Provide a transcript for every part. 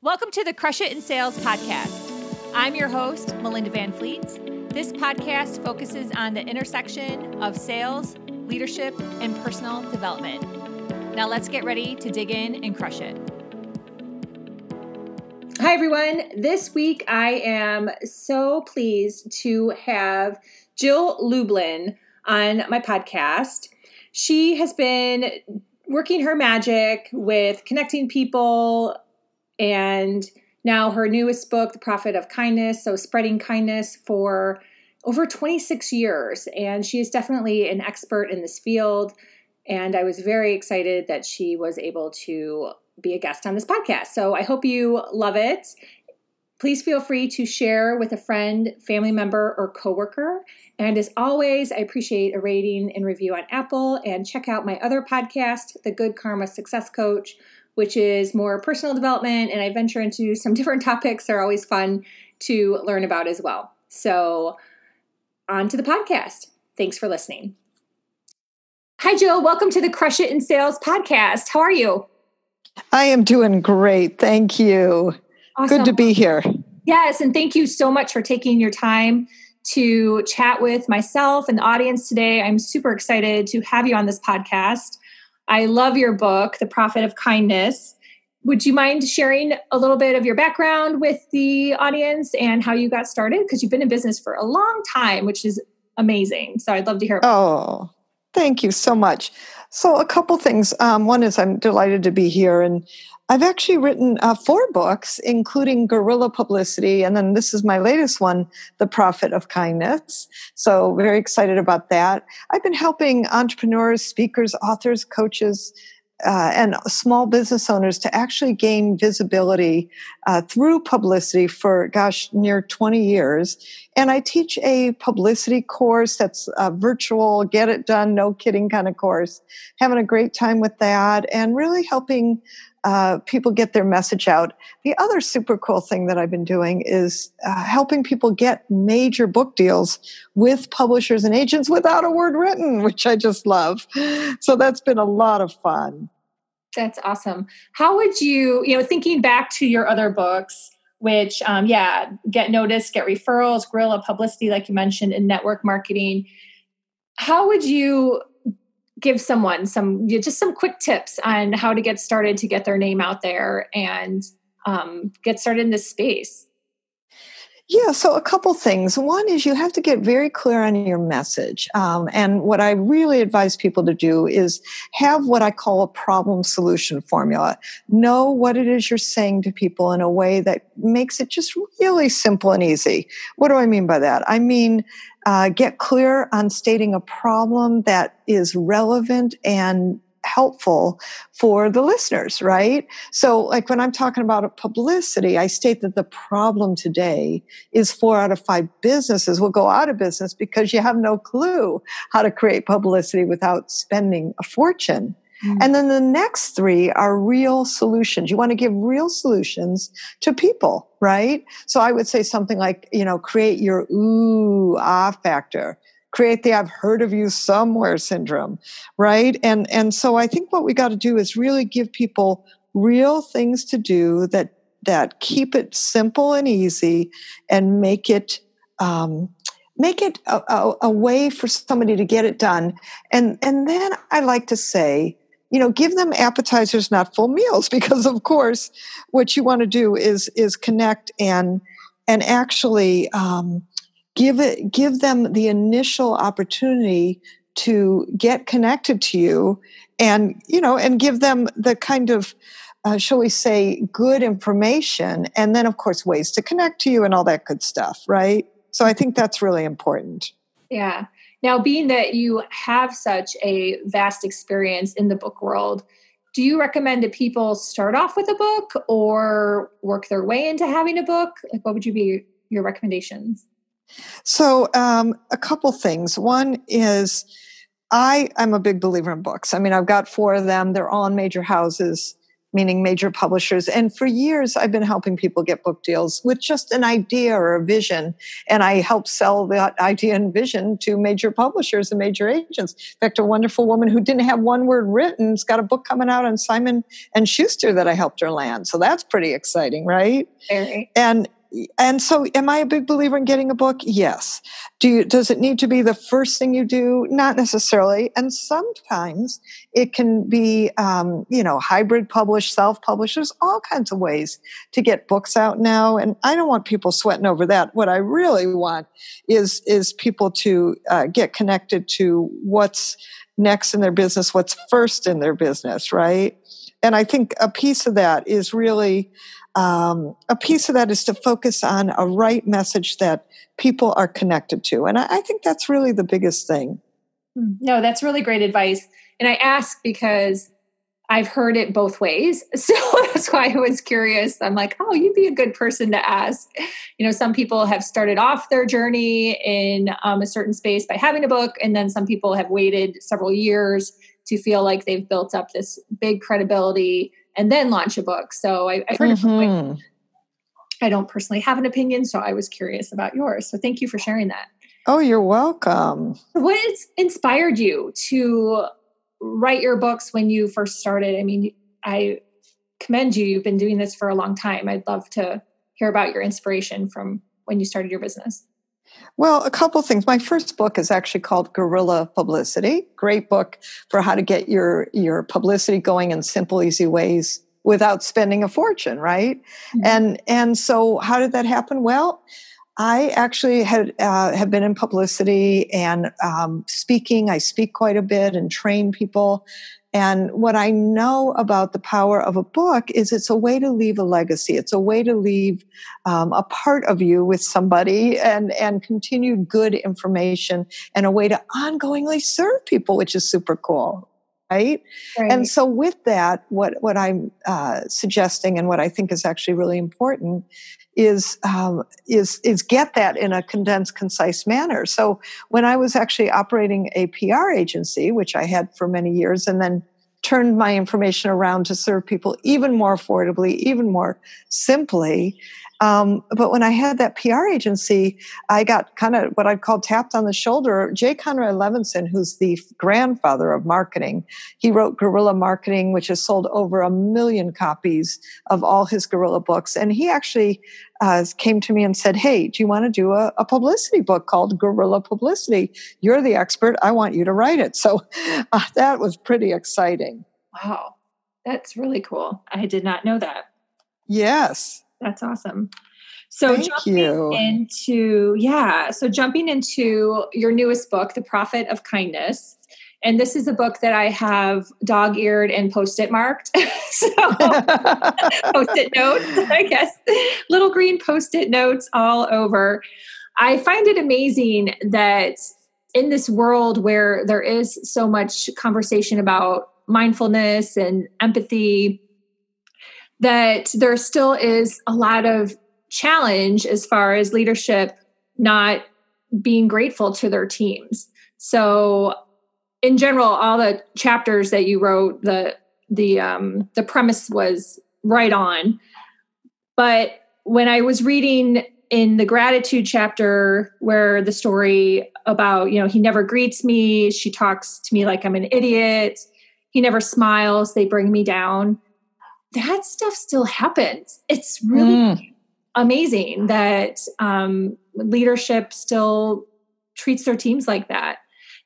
Welcome to the Crush It in Sales podcast. I'm your host, Melinda Van Fleet. This podcast focuses on the intersection of sales, leadership, and personal development. Now let's get ready to dig in and crush it. Hi, everyone. This week, I am so pleased to have Jill Lublin on my podcast. She has been working her magic with connecting people, and now her newest book, The Profit of Kindness, so spreading kindness, for over 26 years. And she is definitely an expert in this field. And I was very excited that she was able to be a guest on this podcast. So I hope you love it. Please feel free to share with a friend, family member, or coworker. And as always, I appreciate a rating and review on Apple. And check out my other podcast, The Good Karma Success Coach, which is more personal development. And I venture into some different topics that are always fun to learn about as well. So on to the podcast. Thanks for listening. Hi, Jill. Welcome to the Crush It in Sales podcast. How are you? I am doing great. Thank you. Awesome. Good to be here. Yes. And thank you so much for taking your time to chat with myself and the audience today. I'm super excited to have you on this podcast. I love your book, The Profit of Kindness. Would you mind sharing a little bit of your background with the audience and how you got started? Because you've been in business for a long time, which is amazing. So I'd love to hear about it. Oh, thank you so much. So a couple things. One is I'm delighted to be here. And I've actually written 4 books, including Guerrilla Publicity. And then this is my latest one, The Profit of Kindness. So very excited about that. I've been helping entrepreneurs, speakers, authors, coaches, and small business owners to actually gain visibility through publicity for, near 20 years. And I teach a publicity course that's a virtual, get it done, no kidding kind of course. Having a great time with that and really helping people get their message out. The other super cool thing that I've been doing is helping people get major book deals with publishers and agents without a word written, which I just love. So that's been a lot of fun. That's awesome. How would you, thinking back to your other books, which, Get Noticed, Get Referrals, Guerrilla, Publicity, like you mentioned, and network marketing, how would you give someone some quick tips on how to get started to get their name out there and get started in this space? Yeah, so a couple things. One is you have to get very clear on your message. And what I really advise people to do is have what I call a problem solution formula. Know what it is you're saying to people in a way that makes it just really simple and easy. What do I mean by that? I mean, get clear on stating a problem that is relevant and helpful for the listeners, right? So like when I'm talking about a publicity, I state that the problem today is 4 out of 5 businesses will go out of business because you have no clue how to create publicity without spending a fortune. Mm-hmm. And then the next 3 are real solutions. You want to give real solutions to people, right? So I would say something like, create your ooh, ah factor. Create the I've heard of you somewhere syndrome, right? And so I think what we got to do is really give people real things to do that keep it simple and easy and make it a way for somebody to get it done. And then I like to say, give them appetizers, not full meals, because of course what you want to do is connect and actually give them the initial opportunity to get connected to you and give them the kind of, shall we say, good information. And then, of course, ways to connect to you and all that good stuff, right? So I think that's really important. Yeah. Now, being that you have such a vast experience in the book world, do you recommend that people start off with a book or work their way into having a book? Like, what would be your recommendations? So a couple things. One is I'm a big believer in books. I mean, I've got 4 of them. They're all in major houses. meaning major publishers. And for years, I've been helping people get book deals with just an idea or a vision. And I help sell that idea and vision to major publishers and major agents. In fact, a wonderful woman who didn't have one word written has got a book coming out on Simon and Schuster that I helped her land. So that's pretty exciting, right? Very. And so am I a big believer in getting a book? Yes. Does it need to be the first thing you do? Not necessarily. And sometimes it can be, hybrid published, self-published. There's all kinds of ways to get books out now. And I don't want people sweating over that. What I really want is people to get connected to what's next in their business, what's first in their business, right? And I think a piece of that is really... to focus on a right message that people are connected to. And I think that's really the biggest thing. No, that's really great advice. And I ask because I've heard it both ways. So that's why I was curious. I'm like, oh, you'd be a good person to ask. Some people have started off their journey in a certain space by having a book. And then some people have waited several years to feel like they've built up this big credibility and then launch a book. So I've heard it. I don't personally have an opinion, so I was curious about yours. So thank you for sharing that. Oh, you're welcome. What inspired you to write your books when you first started? I mean, I commend you. You've been doing this for a long time. I'd love to hear about your inspiration from when you started your business. Well, a couple of things. My first book is actually called Guerrilla Publicity. Great book for how to get your publicity going in simple, easy ways without spending a fortune, right? Mm-hmm. And so how did that happen? Well, I actually have been in publicity and speaking. I speak quite a bit and train people. And what I know about the power of a book is it's a way to leave a legacy. It's a way to leave a part of you with somebody and continue good information and a way to ongoingly serve people, which is super cool. Right? And so with that, what I'm suggesting and what I think is actually really important is get that in a condensed, concise manner. So when I was actually operating a PR agency, which I had for many years, and then turned my information around to serve people even more affordably, even more simply. But when I had that PR agency, I got kind of what I'd call tapped on the shoulder. Jay Conrad Levinson, who's the grandfather of marketing, he wrote Guerrilla Marketing, which has sold over 1 million copies of all his Guerrilla books. And he actually came to me and said, hey, do you want to do a publicity book called Guerrilla Publicity? You're the expert. I want you to write it. So that was pretty exciting. Wow. That's really cool. I did not know that. Yes. That's awesome. So jumping into your newest book, The Profit of Kindness. And this is a book that I have dog-eared and Post-it marked. So Post-it notes, I guess, little green Post-it notes all over. I find it amazing that in this world where there is so much conversation about mindfulness and empathy, that there still is a lot of challenge as far as leadership not being grateful to their teams. So in general, all the chapters that you wrote, the premise was right on. But when I was reading in the gratitude chapter, where the story about, he never greets me, she talks to me like I'm an idiot, he never smiles, they bring me down. That stuff still happens. It's really amazing that leadership still treats their teams like that.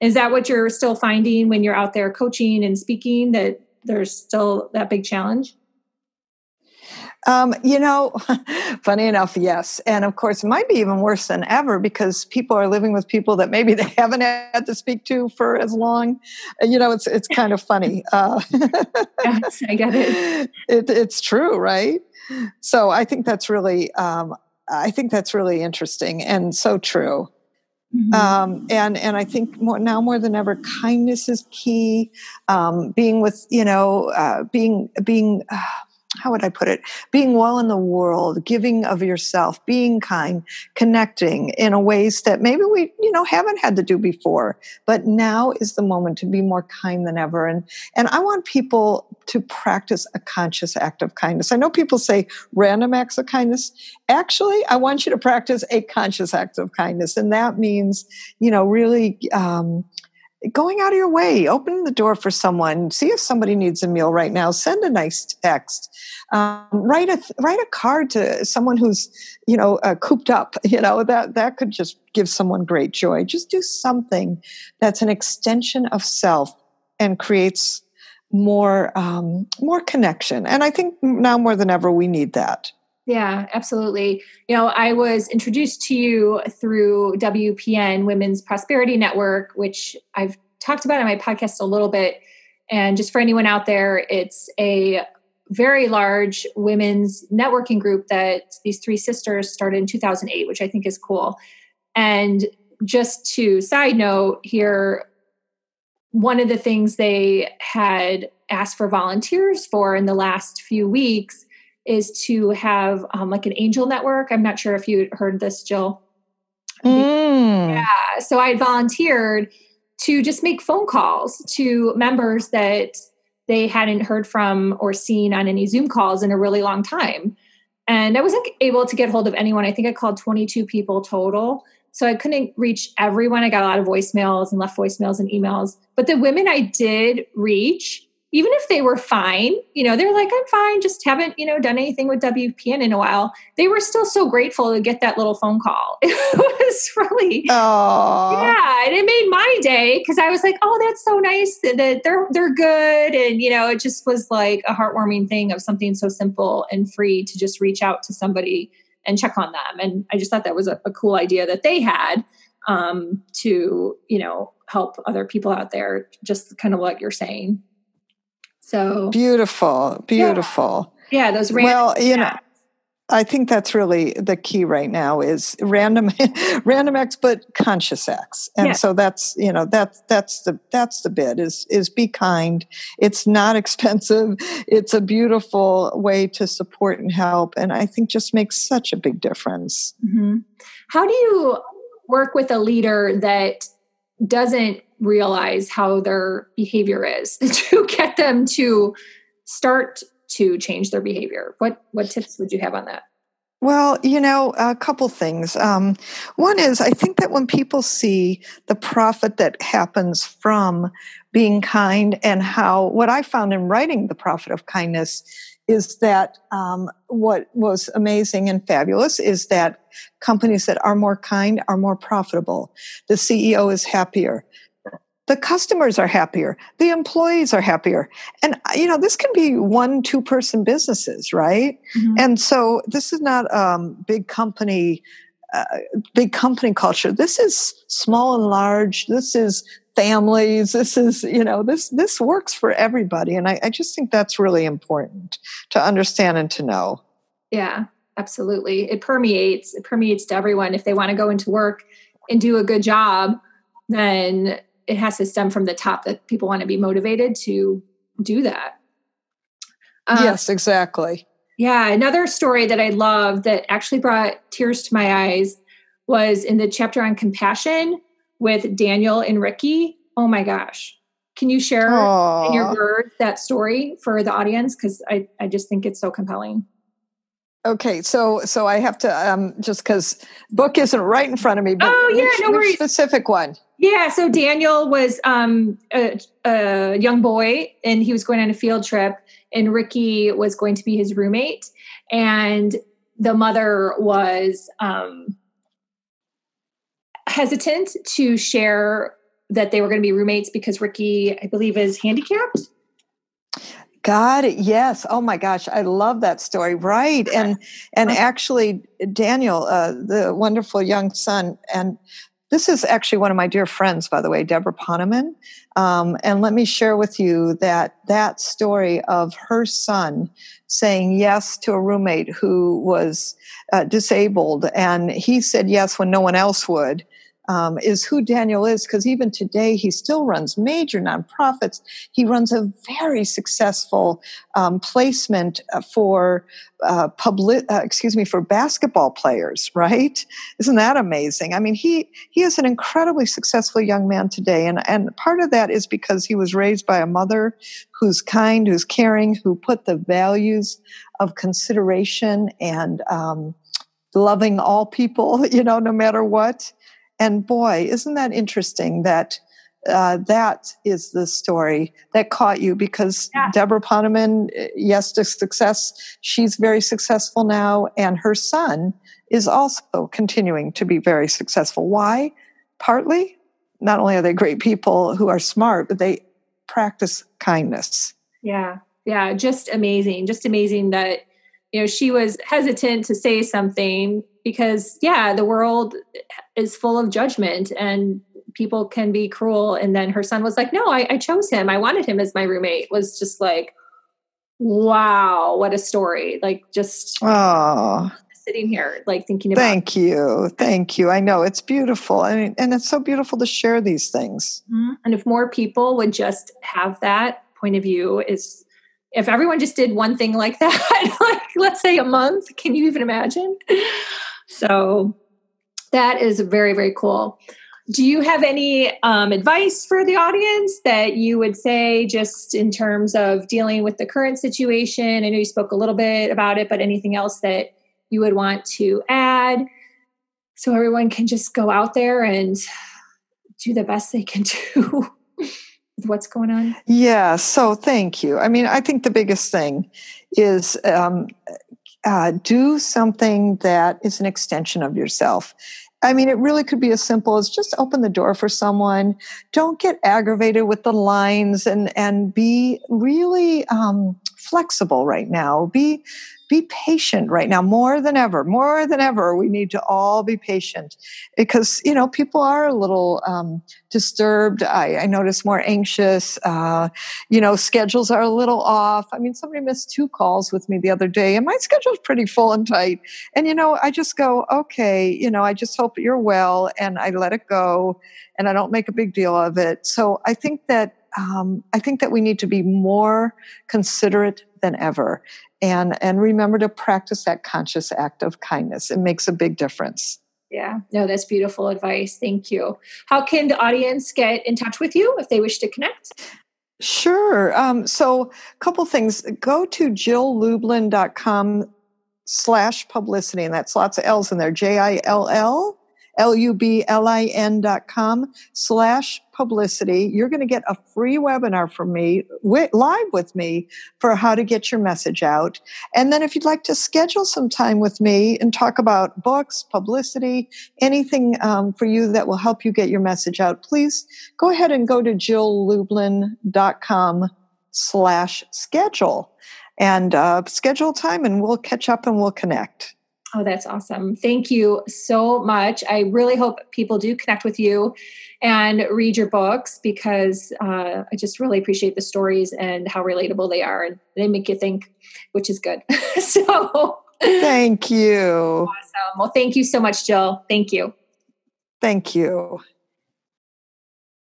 Is that what you're still finding when you're out there coaching and speaking, that there's still that big challenge? Funny enough, yes. And of course, it might be even worse than ever because people are living with people that maybe they haven't had to speak to for as long. It's kind of funny. Yes, I get it. It's true, right? So I think that's really, interesting and so true. Mm-hmm. And I think now more than ever, kindness is key. Being with, how would I put it? Being well in the world, giving of yourself, being kind, connecting in a ways that maybe we, haven't had to do before. But now is the moment to be more kind than ever. And I want people to practice a conscious act of kindness. I know people say random acts of kindness. Actually, I want you to practice a conscious act of kindness. And that means, really, going out of your way, opening the door for someone, see if somebody needs a meal right now, send a nice text, write a card to someone who's, cooped up, that could just give someone great joy. Just do something that's an extension of self and creates more connection. And I think now more than ever, we need that. Yeah, absolutely. I was introduced to you through WPN, Women's Prosperity Network, which I've talked about on my podcast a little bit. And just for anyone out there, it's a very large women's networking group that these three sisters started in 2008, which I think is cool. And just to side note here, one of the things they had asked for volunteers for in the last few weeks is to have like an angel network. I'm not sure if you heard this, Jill. Yeah. So I volunteered to just make phone calls to members that they hadn't heard from or seen on any Zoom calls in a really long time. And I wasn't able to get hold of anyone. I think I called 22 people total. So I couldn't reach everyone. I got a lot of voicemails and left voicemails and emails. But the women I did reach, even if they were fine, they're like, I'm fine, just haven't, done anything with WPN in a while. They were still so grateful to get that little phone call. It was really, yeah. And it made my day because I was like, oh, that's so nice that they're good. And, it just was like a heartwarming thing of something so simple and free to just reach out to somebody and check on them. And I just thought that was a cool idea that they had to, help other people out there, just kind of what you're saying. So beautiful. Yeah, those random I think that's really the key right now is random acts, but conscious acts. And so that's the bit is be kind. It's not expensive. It's a beautiful way to support and help. And I think just makes such a big difference. Mm-hmm. How do you work with a leader that doesn't realize how their behavior is to get them to start to change their behavior? What tips would you have on that? Well, a couple things. One is I think that when people see the profit that happens from being kind and what I found in writing The Profit of Kindness is that what was amazing and fabulous is that companies that are more kind are more profitable. The CEO is happier. The customers are happier. The employees are happier. And, this can be 1-2 person businesses, right? Mm-hmm. And so this is not big company culture. This is small and large. This is families. This is, this works for everybody. And I just think that's really important to understand and to know. Yeah, absolutely. It permeates to everyone. If they want to go into work and do a good job, then it has to stem from the top that people want to be motivated to do that. Yes, exactly. Yeah. Another story that I love that actually brought tears to my eyes was in the chapter on compassion with Daniel and Ricky. Oh my gosh. Can you share in your words that story for the audience? Because I just think it's so compelling. Okay, so I have to just because book isn't right in front of me. But no worries. Which specific one? Yeah, so Daniel was a young boy, and he was going on a field trip, and Ricky was going to be his roommate, and the mother was hesitant to share that they were going to be roommates because Ricky, I believe, is handicapped. Got it. Yes. Oh my gosh. I love that story. Right. And actually Daniel, the wonderful young son, and this is actually one of my dear friends, by the way, Deborah Poneman. And let me share with you that story of her son saying yes to a roommate who was disabled. And he said yes when no one else would. is who Daniel is, because even today he still runs major nonprofits. He runs a very successful placement for for basketball players, right? Isn't that amazing? I mean, he is an incredibly successful young man today, and part of that is because he was raised by a mother who's kind, who's caring, who put the values of consideration and loving all people, no matter what. And boy, isn't that interesting that that is the story that caught you, because Deborah Poneman, yes, to success, she's very successful now, and her son is also continuing to be very successful. Why? Partly, not only are they great people who are smart, but they practice kindness. Yeah. Yeah. Just amazing that, she was hesitant to say something because, the world is full of judgment and people can be cruel. And then her son was like, no, I chose him. I wanted him as my roommate. It was just like, wow, what a story. Like just sitting here, like thinking about. Thank you. I know it's beautiful. I mean, and it's so beautiful to share these things. Mm-hmm. And if more people would just have that point of view, if everyone just did one thing like that, like let's say a month, can you even imagine? So that is very, very cool. Do you have any advice for the audience that you would say just in terms of dealing with the current situation? I know you spoke a little bit about it, but anything else that you would want to add so everyone can just go out there and do the best they can do with what's going on? Yeah, so thank you. I mean, I think the biggest thing is do something that is an extension of yourself. I mean, it really could be as simple as just open the door for someone. Don't get aggravated with the lines, and be really flexible right now. Be patient right now more than ever. We need to all be patient because, people are a little disturbed. I notice more anxious. Schedules are a little off. I mean, somebody missed 2 calls with me the other day and my schedule's pretty full and tight. And, I just go, okay, I just hope you're well, and I let it go and I don't make a big deal of it. So I think that we need to be more considerate than ever. And remember to practice that conscious act of kindness. It makes a big difference. Yeah, no, that's beautiful advice. Thank you. How can the audience get in touch with you if they wish to connect? Sure. So a couple things. Go to jilllublin.com/publicity, and that's lots of L's in there. JILLLUBLIN.com/publicity. You're going to get a free webinar from me, live with me, for how to get your message out. And then if you'd like to schedule some time with me and talk about books, publicity, anything for you that will help you get your message out, please go ahead and go to JillLublin.com/schedule and schedule time, and we'll catch up and we'll connect. Oh, that's awesome. Thank you so much. I really hope people do connect with you and read your books, because I just really appreciate the stories and how relatable they are, and they make you think, which is good. So thank you. Awesome. Well, thank you so much, Jill. Thank you. Thank you.